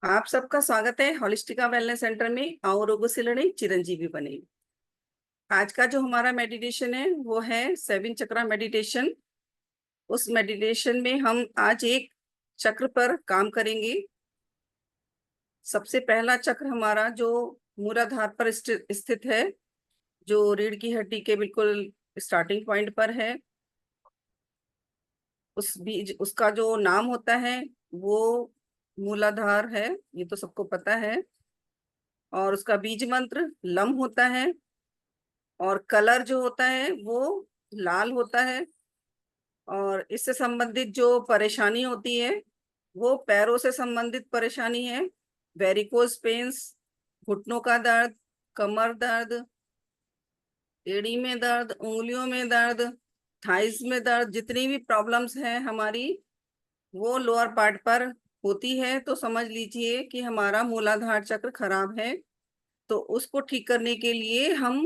आप सबका स्वागत है हॉलिस्टिका वेलनेस सेंटर में। आओ रोगों से लड़े, चिरंजीवी बने। आज का जो हमारा मेडिटेशन है वो है 7 चक्रा मेडिटेशन। उस मेडिटेशन में हम आज एक चक्र पर काम करेंगे। सबसे पहला चक्र हमारा जो मूलाधार पर स्थित है, जो रीढ़ की हड्डी के बिल्कुल स्टार्टिंग पॉइंट पर है। उस बीज उसका जो नाम होता है वो मूलाधार है, ये तो सबको पता है। और उसका बीज मंत्र लम होता है। और कलर जो होता है वो लाल होता है। और इससे संबंधित जो परेशानी होती है वो पैरों से संबंधित परेशानी है। वेरिकोज पेन्स, घुटनों का दर्द, कमर दर्द, एड़ी में दर्द, उंगलियों में दर्द, थाइस में दर्द, जितनी भी प्रॉब्लम्स हैं हमारी वो लोअर पार्ट पर होती है, तो समझ लीजिए कि हमारा मूलाधार चक्र खराब है। तो उसको ठीक करने के लिए हम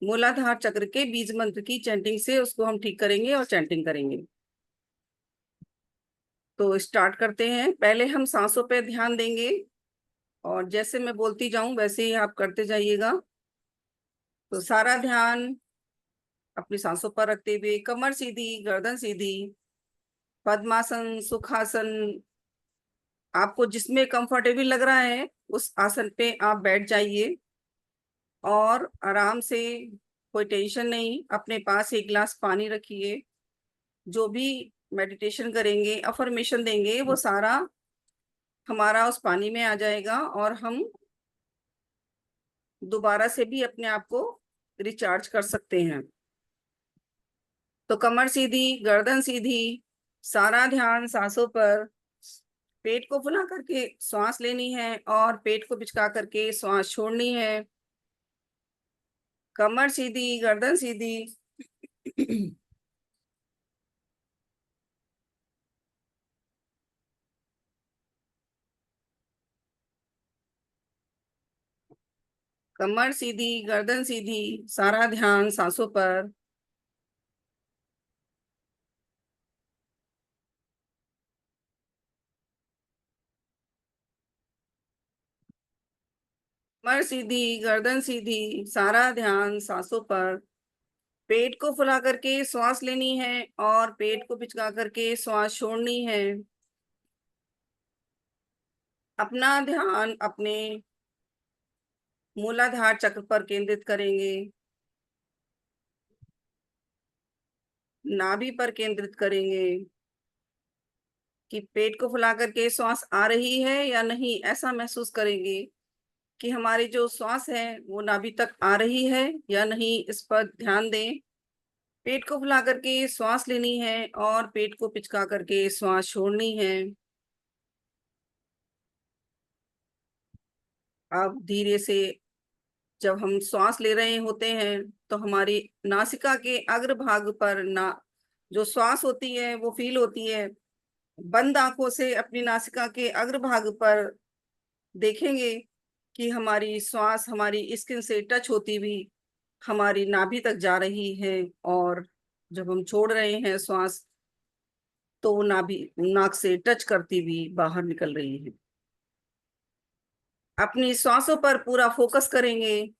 मूलाधार चक्र के बीज मंत्र की चैंटिंग से उसको हम ठीक करेंगे और चैंटिंग करेंगे। तो स्टार्ट करते हैं। पहले हम सांसों पे ध्यान देंगे और जैसे मैं बोलती जाऊं वैसे ही आप करते जाइएगा। तो सारा ध्यान अपनी सांसों पर रखते हुए कमर सीधी, गर्दन सीधी, पद्मासन, सुखासन, आपको जिसमें कंफर्टेबल लग रहा है उस आसन पे आप बैठ जाइए। और आराम से, कोई टेंशन नहीं, अपने पास एक गिलास पानी रखिए। जो भी मेडिटेशन करेंगे, अफर्मेशन देंगे, वो सारा हमारा उस पानी में आ जाएगा और हम दोबारा से भी अपने आप को रिचार्ज कर सकते हैं। तो कमर सीधी, गर्दन सीधी, सारा ध्यान सांसों पर। पेट को फुला करके श्वास लेनी है और पेट को पिचका करके श्वास छोड़नी है। कमर सीधी, गर्दन सीधी। कमर सीधी, गर्दन सीधी, सारा ध्यान सांसों पर। कमर सीधी, गर्दन सीधी, सारा ध्यान सांसों पर। पेट को फुला करके श्वास लेनी है और पेट को पिचका करके श्वास छोड़नी है। अपना ध्यान अपने मूलाधार चक्र पर केंद्रित करेंगे, नाभि पर केंद्रित करेंगे कि पेट को फुला करके श्वास आ रही है या नहीं, ऐसा महसूस करेंगे कि हमारी जो श्वास है वो नाभि तक आ रही है या नहीं, इस पर ध्यान दें। पेट को फुला करके श्वास लेनी है और पेट को पिचका करके श्वास छोड़नी है। अब धीरे से, जब हम श्वास ले रहे होते हैं तो हमारी नासिका के अग्रभाग पर ना जो श्वास होती है वो फील होती है। बंद आंखों से अपनी नासिका के अग्रभाग पर देखेंगे कि हमारी श्वास हमारी स्किन से टच होती हुई हमारी नाभि तक जा रही है। और जब हम छोड़ रहे हैं श्वास तो वो नाभि नाक से टच करती हुई बाहर निकल रही है। अपनी श्वासों पर पूरा फोकस करेंगे।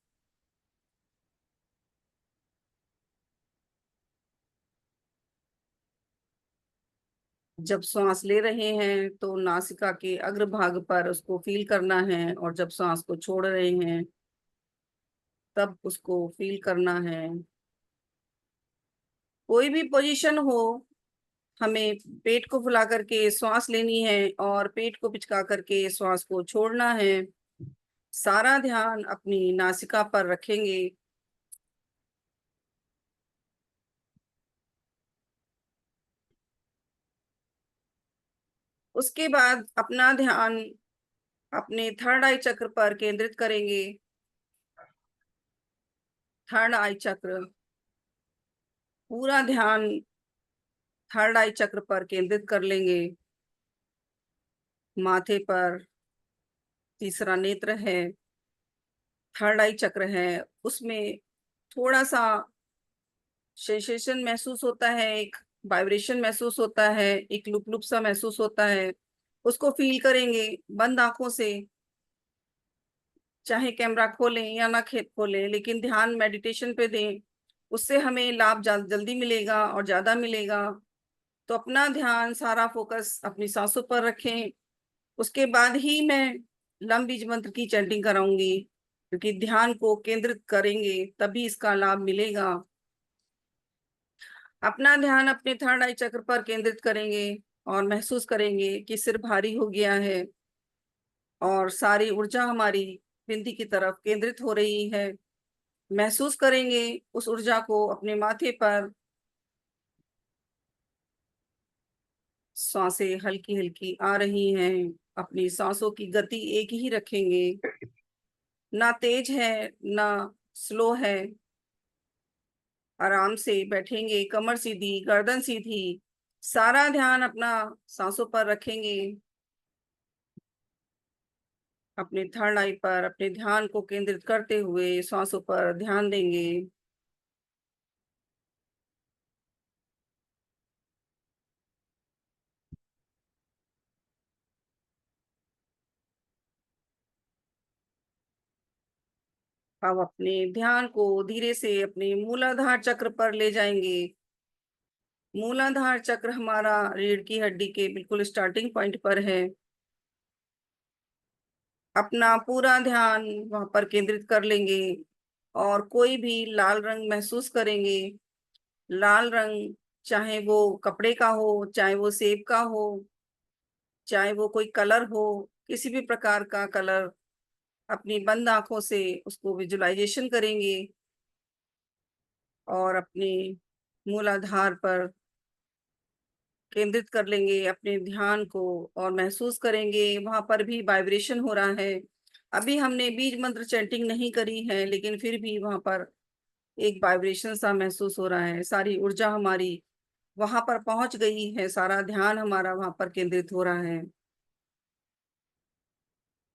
जब श्वास ले रहे हैं तो नासिका के अग्रभाग पर उसको फील करना है और जब श्वास को छोड़ रहे हैं तब उसको फील करना है। कोई भी पोजीशन हो, हमें पेट को फुला करके श्वास लेनी है और पेट को पिचका करके श्वास को छोड़ना है। सारा ध्यान अपनी नासिका पर रखेंगे। उसके बाद अपना ध्यान अपने थर्ड आई चक्र पर केंद्रित करेंगे। थर्ड आई चक्र, पूरा ध्यान थर्ड आई चक्र पर केंद्रित कर लेंगे। माथे पर तीसरा नेत्र है, थर्ड आई चक्र है, उसमें थोड़ा सा सेंसेशन महसूस होता है, एक वाइब्रेशन महसूस होता है, एक लुप लुप सा महसूस होता है। उसको फील करेंगे बंद आंखों से। चाहे कैमरा खोलें या ना खोलें, लेकिन ध्यान मेडिटेशन पे दें। उससे हमें लाभ जल्दी मिलेगा और ज्यादा मिलेगा। तो अपना ध्यान सारा फोकस अपनी सांसों पर रखें। उसके बाद ही मैं लम बीज मंत्र की चैंटिंग कराऊंगी, क्योंकि ध्यान को केंद्रित करेंगे तभी इसका लाभ मिलेगा। अपना ध्यान अपने थर्ड आई चक्र पर केंद्रित करेंगे और महसूस करेंगे कि सिर भारी हो गया है और सारी ऊर्जा हमारी बिंदी की तरफ केंद्रित हो रही है। महसूस करेंगे उस ऊर्जा को अपने माथे पर। सांसें हल्की हल्की आ रही हैं। अपनी सांसों की गति एक ही रखेंगे, ना तेज है ना स्लो है। आराम से बैठेंगे, कमर सीधी, गर्दन सीधी। सारा ध्यान अपना सांसों पर रखेंगे। अपने थर्ड आई पर अपने ध्यान को केंद्रित करते हुए सांसों पर ध्यान देंगे। अब अपने ध्यान को धीरे से अपने मूलाधार चक्र पर ले जाएंगे। मूलाधार चक्र हमारा रीढ़ की हड्डी के बिल्कुल स्टार्टिंग पॉइंट पर है। अपना पूरा ध्यान वहां पर केंद्रित कर लेंगे और कोई भी लाल रंग महसूस करेंगे। लाल रंग, चाहे वो कपड़े का हो, चाहे वो सेब का हो, चाहे वो कोई कलर हो, किसी भी प्रकार का कलर, अपनी बंद आंखों से उसको विजुलाइजेशन करेंगे और अपने मूलाधार पर केंद्रित कर लेंगे अपने ध्यान को। और महसूस करेंगे वहां पर भी वाइब्रेशन हो रहा है। अभी हमने बीज मंत्र चैंटिंग नहीं करी है, लेकिन फिर भी वहां पर एक वाइब्रेशन सा महसूस हो रहा है। सारी ऊर्जा हमारी वहां पर पहुंच गई है, सारा ध्यान हमारा वहां पर केंद्रित हो रहा है।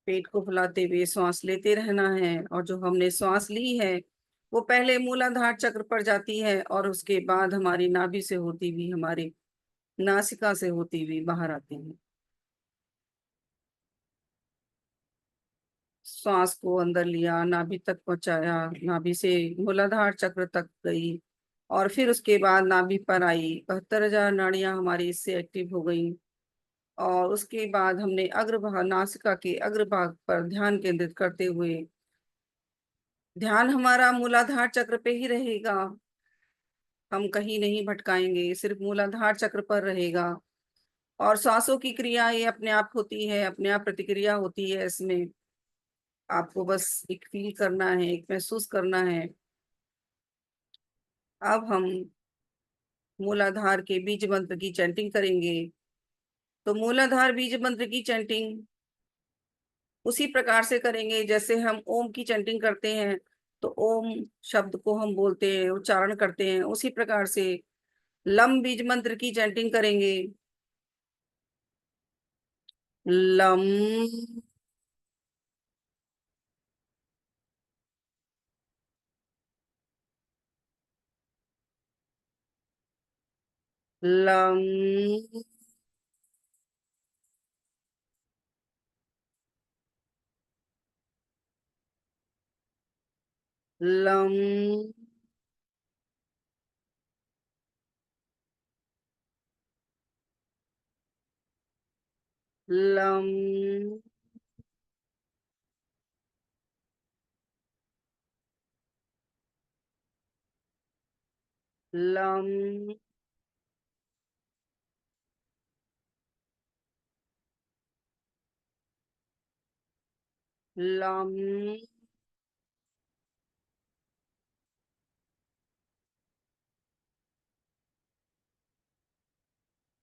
पेट को फुलाते हुए श्वास लेते रहना है, और जो हमने श्वास ली है वो पहले मूलाधार चक्र पर जाती है और उसके बाद हमारी नाभि से होती हुई, हमारी नासिका से होती हुई बाहर आती है। श्वास को अंदर लिया, नाभि तक पहुंचाया, नाभि से मूलाधार चक्र तक गई, और फिर उसके बाद नाभि पर आई। 72,000 नाड़ियां हमारी इससे एक्टिव हो गई। और उसके बाद हमने अग्रभाग, नासिका के अग्रभाग पर ध्यान केंद्रित करते हुए, ध्यान हमारा मूलाधार चक्र पे ही रहेगा। हम कहीं नहीं भटकाएंगे, सिर्फ मूलाधार चक्र पर रहेगा। और सांसों की क्रिया ये अपने आप होती है, अपने आप प्रतिक्रिया होती है इसमें। आपको बस एक फील करना है, एक महसूस करना है। अब हम मूलाधार के बीज मंत्र की चैंटिंग करेंगे। तो मूलाधार बीज मंत्र की चैंटिंग उसी प्रकार से करेंगे जैसे हम ओम की चैंटिंग करते हैं। तो ओम शब्द को हम बोलते हैं, उच्चारण करते हैं, उसी प्रकार से लम बीज मंत्र की चैंटिंग करेंगे। लम, लम, लम, लम, लम, लम,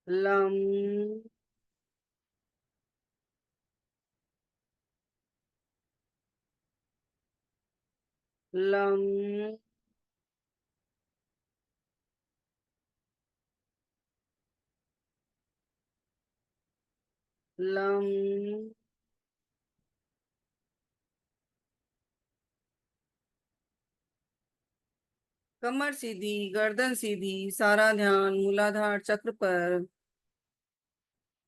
लम, लम, लम, कमर सीधी, गर्दन सीधी, सारा ध्यान मूलाधार चक्र पर।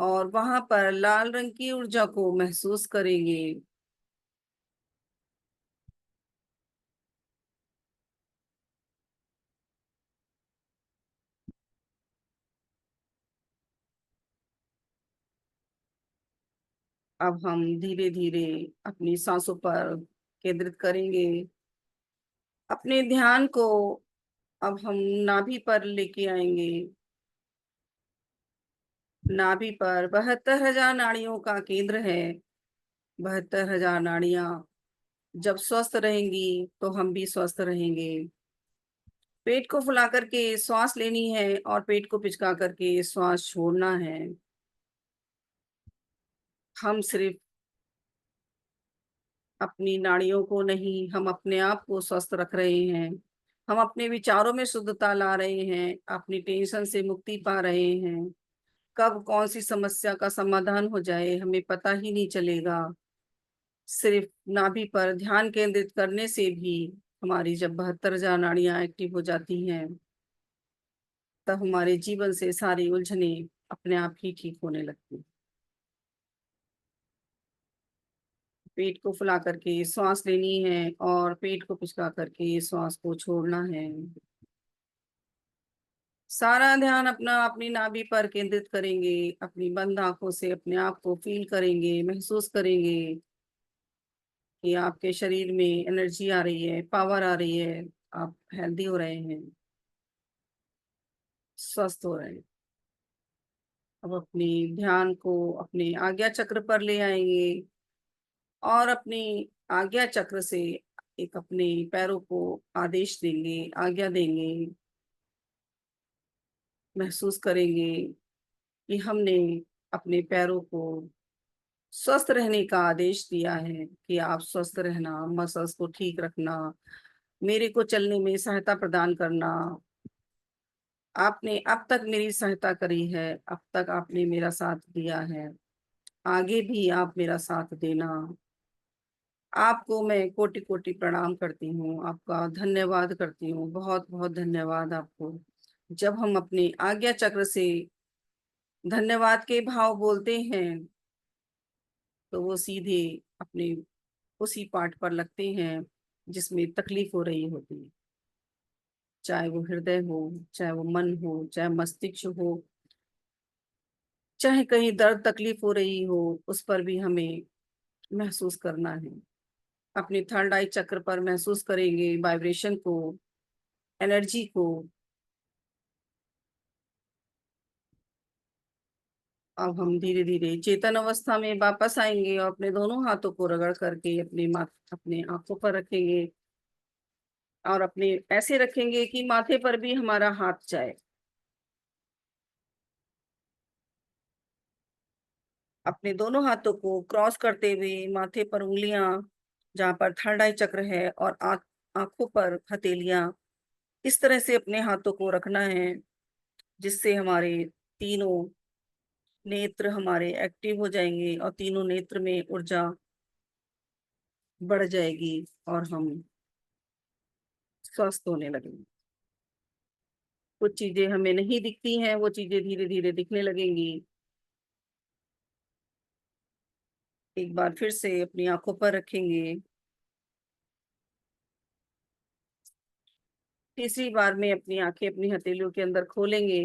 और वहां पर लाल रंग की ऊर्जा को महसूस करेंगे। अब हम धीरे धीरे अपनी सांसों पर केंद्रित करेंगे। अपने ध्यान को अब हम नाभि पर लेके आएंगे। नाभि पर 72,000 नाड़ियों का केंद्र है। 72,000 नाड़ियां जब स्वस्थ रहेंगी तो हम भी स्वस्थ रहेंगे। पेट को फुला करके श्वास लेनी है और पेट को पिचका करके श्वास छोड़ना है। हम सिर्फ अपनी नाड़ियों को नहीं, हम अपने आप को स्वस्थ रख रहे हैं। हम अपने विचारों में शुद्धता ला रहे हैं, अपनी टेंशन से मुक्ति पा रहे हैं। कब कौन सी समस्या का समाधान हो जाए हमें पता ही नहीं चलेगा। सिर्फ नाभि पर ध्यान केंद्रित करने से भी हमारी जब 72,000 नाड़ियां एक्टिव हो जाती हैं, तब हमारे जीवन से सारी उलझने अपने आप ही ठीक होने लगती हैं। पेट को फुला करके सांस लेनी है और पेट को पिचका करके श्वास को छोड़ना है। सारा ध्यान अपना अपनी नाभि पर केंद्रित करेंगे। अपनी बंद आंखों से अपने आप को फील करेंगे, महसूस करेंगे कि आपके शरीर में एनर्जी आ रही है, पावर आ रही है। आप हेल्दी हो रहे हैं, स्वस्थ हो रहे हैं। अब अपनी ध्यान को अपने आज्ञा चक्र पर ले आएंगे और अपनी आज्ञा चक्र से एक अपने पैरों को आदेश देंगे, आज्ञा देंगे। महसूस करेंगे कि हमने अपने पैरों को स्वस्थ रहने का आदेश दिया है कि आप स्वस्थ रहना, मसल्स को ठीक रखना, मेरे को चलने में सहायता प्रदान करना। आपने अब तक मेरी सहायता करी है, अब तक आपने मेरा साथ दिया है, आगे भी आप मेरा साथ देना। आपको मैं कोटि कोटि प्रणाम करती हूँ, आपका धन्यवाद करती हूँ, बहुत बहुत धन्यवाद आपको। जब हम अपने आज्ञा चक्र से धन्यवाद के भाव बोलते हैं तो वो सीधे अपने उसी पार्ट पर लगते हैं जिसमें तकलीफ हो रही होती है। चाहे वो हृदय हो, चाहे वो मन हो, चाहे मस्तिष्क हो, चाहे कहीं दर्द तकलीफ हो रही हो, उस पर भी हमें महसूस करना है। अपने थर्ड आई चक्र पर महसूस करेंगे वाइब्रेशन को, एनर्जी को। अब हम धीरे धीरे चेतन अवस्था में वापस आएंगे और अपने दोनों हाथों को रगड़ करके अपने आंखों पर रखेंगे और अपने ऐसे रखेंगे कि माथे पर भी हमारा हाथ जाए। अपने दोनों हाथों को क्रॉस करते हुए माथे पर उंगलियां, जहां पर थर्ड आई चक्र है, और आंखों पर हथेलियां, इस तरह से अपने हाथों को रखना है जिससे हमारे तीनों नेत्र हमारे एक्टिव हो जाएंगे और तीनों नेत्र में ऊर्जा बढ़ जाएगी और हम स्वस्थ होने लगेंगे। कुछ चीजें हमें नहीं दिखती हैं, वो चीजें धीरे धीरे दिखने लगेंगी। एक बार फिर से अपनी आंखों पर रखेंगे। तीसरी बार में अपनी आंखें अपनी हथेलियों के अंदर खोलेंगे,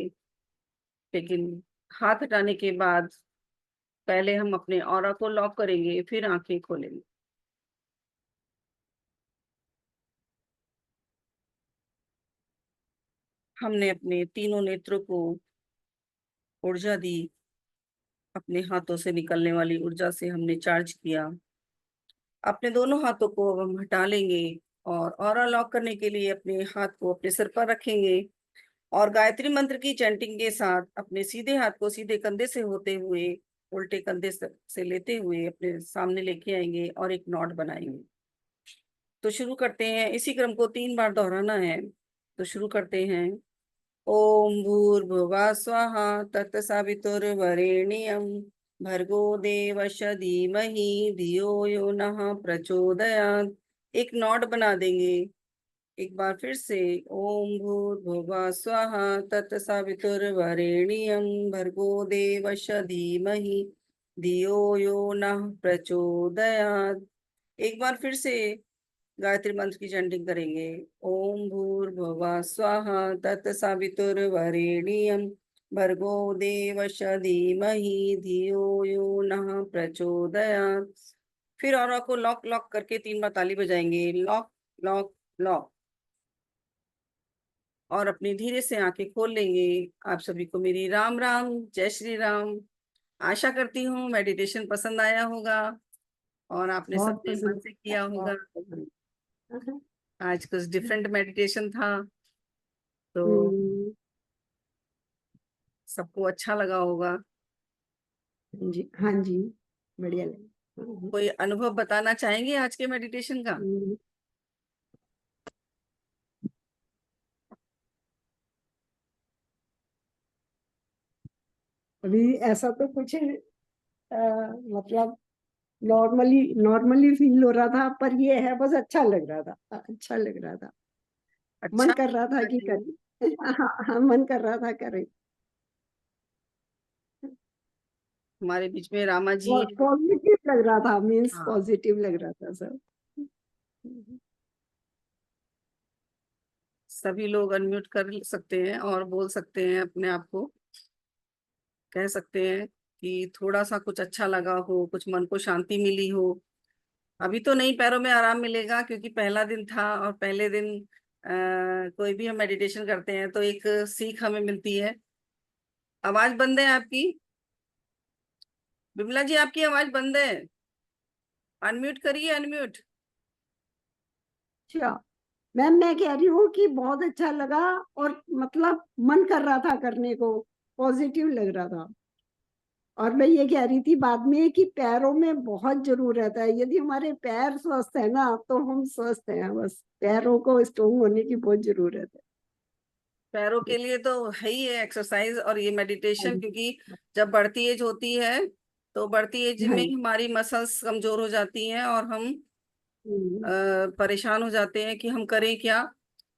लेकिन हाथ हटाने के बाद पहले हम अपने ऑरा को लॉक करेंगे, फिर आंखें खोलेंगे। हमने अपने तीनों नेत्रों को ऊर्जा दी, अपने हाथों से निकलने वाली ऊर्जा से हमने चार्ज किया। अपने दोनों हाथों को अब हम हटा लेंगे और ऑरा लॉक करने के लिए अपने हाथ को अपने सिर पर रखेंगे और गायत्री मंत्र की चैंटिंग के साथ अपने सीधे हाथ को सीधे कंधे से होते हुए उल्टे कंधे से लेते हुए अपने सामने लेके आएंगे और एक नॉट बनाएंगे। तो शुरू करते हैं, इसी क्रम को 3 बार दोहराना है। तो शुरू करते हैं। ओम भूर्भुवः स्वः तत्सवितुर्वरेण्यं भर्गो देवस्य धीमहि धियो यो नः प्रचोदयात्। एक नॉट बना देंगे एक बार फिर से। ओम भूर्भुवः स्वः तत्सवितुर्वरेण्यं भर्गो देवस्य धीमहि धियो यो नः प्रचोदयात्। एक बार फिर से गायत्री मंत्र की चैंटिंग करेंगे। ओम भूर्भुवः स्वः तत्सवितुर्वरेण्यं भर्गो देवस्य धीमहि धियो यो नः प्रचोदयात्। फिर और को लॉक लॉक करके 3 बार ताली बजाएंगे। Lock lock lock. और अपनी धीरे से आंखें खोल लेंगे। आप सभी को मेरी राम राम, जय श्री राम। आशा करती हूँ मेडिटेशन पसंद आया होगा और आपने बहुत सबने मन पसंद से किया होगा। बहुत पसंद। आज कुछ डिफरेंट मेडिटेशन था तो हम्म, सबको अच्छा लगा होगा। जी हाँ जी, बढ़िया लगा। कोई अनुभव बताना चाहेंगे आज के मेडिटेशन का? हम्म, अभी ऐसा तो कुछ मतलब नॉर्मली नॉर्मली फील हो रहा था, पर ये है बस अच्छा लग रहा था, अच्छा लग रहा था। मन अच्छा। कर रहा था कि करें। हाँ हाँ, मन कर रहा था करें। हमारे बीच में रामा जी हैं। पॉजिटिव लग रहा था, मीन्स हाँ, पॉजिटिव लग रहा था सब। सभी लोग अनम्यूट कर सकते हैं और बोल सकते हैं, अपने आप को कह सकते हैं कि थोड़ा सा कुछ अच्छा लगा हो, कुछ मन को शांति मिली हो। अभी तो नहीं, पैरों में आराम मिलेगा क्योंकि पहला दिन था और पहले दिन कोई भी हम मेडिटेशन करते हैं तो एक सीख हमें मिलती है। आवाज बंद है आपकी, बिमला जी, आपकी आवाज बंद है। अनम्यूट करिए, अनम्यूट। अच्छा मैम, मैं कह रही हूँ कि बहुत अच्छा लगा, और मतलब मन कर रहा था करने को, पॉजिटिव लग रहा था। और मैं ये कह रही थी बाद में कि पैरों में बहुत जरूरत है, यदि हमारे पैर स्वस्थ है ना तो हम स्वस्थ हैं, बस पैरों को स्ट्रोंग होने की बहुत जरूरत है। पैरों के लिए तो है ही है एक्सरसाइज और ये हाँ मेडिटेशन, जी, क्योंकि जब बढ़ती एज होती है तो बढ़ती एज हाँ में जी। हमारी मसल्स कमजोर हो जाती हैं और हम हम्म, परेशान हो जाते हैं कि हम करें क्या।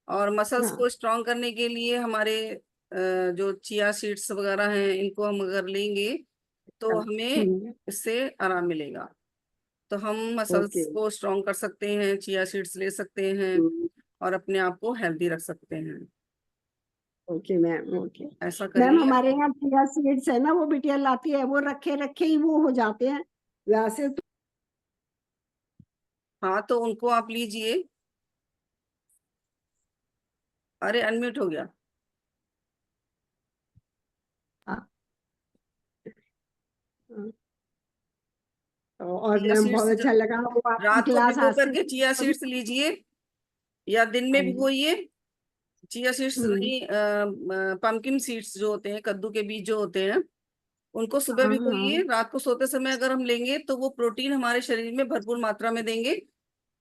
और मसल्स हाँ को स्ट्रांग करने के लिए हमारे जो चिया सीड्स वगैरह हैं इनको हम अगर लेंगे तो हाँ, हमें इससे आराम मिलेगा। तो हम ओके। मसल्स को स्ट्रांग कर सकते हैं, चिया सीड्स ले सकते हैं और अपने आप को हेल्दी रख सकते हैं। Okay ma'am, okay. ऐसा मैम करिए। हमारे यहाँ चिया सीड्स है ना, वो बिटिया लाती है, वो रखे रखे ही वो हो जाते हैं वैसे तो। हाँ, तो उनको आप लीजिए। अरे अनम्यूट हो गया। हाँ, हाँ। और चिया मैम सीड्स बहुत अच्छा लगा वो आपकी रात को क्लास भिगो आज से। करके चिया सीड्स लीजिए या दिन में हाँ जी। भिगोइए। चिया सीड्स हम्म, नहीं, पंपकिन सीड्स जो होते हैं, कद्दू के बीज जो होते हैं, उनको सुबह हाँ हाँ। भिगोइए। रात को सोते समय अगर हम लेंगे तो वो प्रोटीन हमारे शरीर में भरपूर मात्रा में देंगे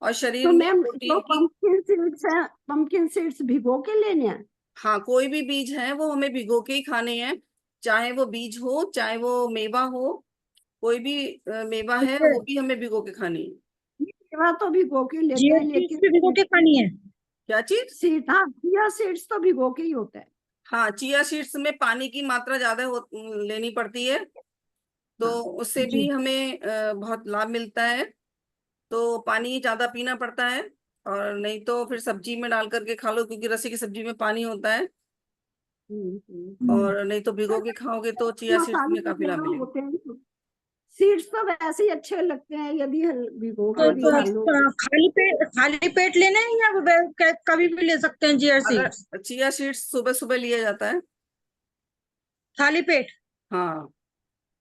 और शरीर तो में मैम जो प्रोटीन की। पंपकिन सीड्स है, पंपकिन सीड्स भिगो के लेने हैं? हाँ, कोई भी बीज है वो हमें भिगो के ही खाने हैं। चाहे वो बीज हो, चाहे वो मेवा हो, कोई भी मेवा है अच्छा, वो भी हमें भिगो के खानी है। मेवा तो भिगो के लेते जिया हैं, सीड्स लेकिन भी भिगो के खानी है? क्या चीज? सीड, हाँ चिया सीड्स तो भिगो के ही होता है। हाँ, चिया सीड्स में पानी की मात्रा ज्यादा लेनी पड़ती है तो हाँ उससे भी जी। हमें बहुत लाभ मिलता है। तो पानी ज्यादा पीना पड़ता है। और नहीं तो फिर सब्जी में डाल करके खा लो क्योंकि रस्सी की सब्जी में पानी होता है। हम्म, और नहीं तो भिगो के खाओगे तो चिया सीड्स मसाले में काफी लाभ वगैरह मिलेगा। होते हैं, सीड्स तो वैसे ही अच्छे लगते हैं, यदि भिगो तो, के हाँ भी तो खा लो। खाली पेट लेना है या कभी भी ले सकते हैं जिया सीड्स? अगर चिया सीड्स सुबह सुबह लिया जाता है। खाली पेट? हाँ।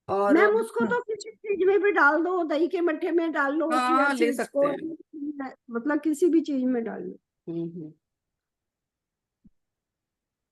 और मैम उसको तो किसी चीज में भी डाल दो, दही के मट्ठे में डाल लो हाँ चिया हाँ, ले सीड्स सकते को, हैं। मतलब किसी भी चीज में डाल लो। हम्म।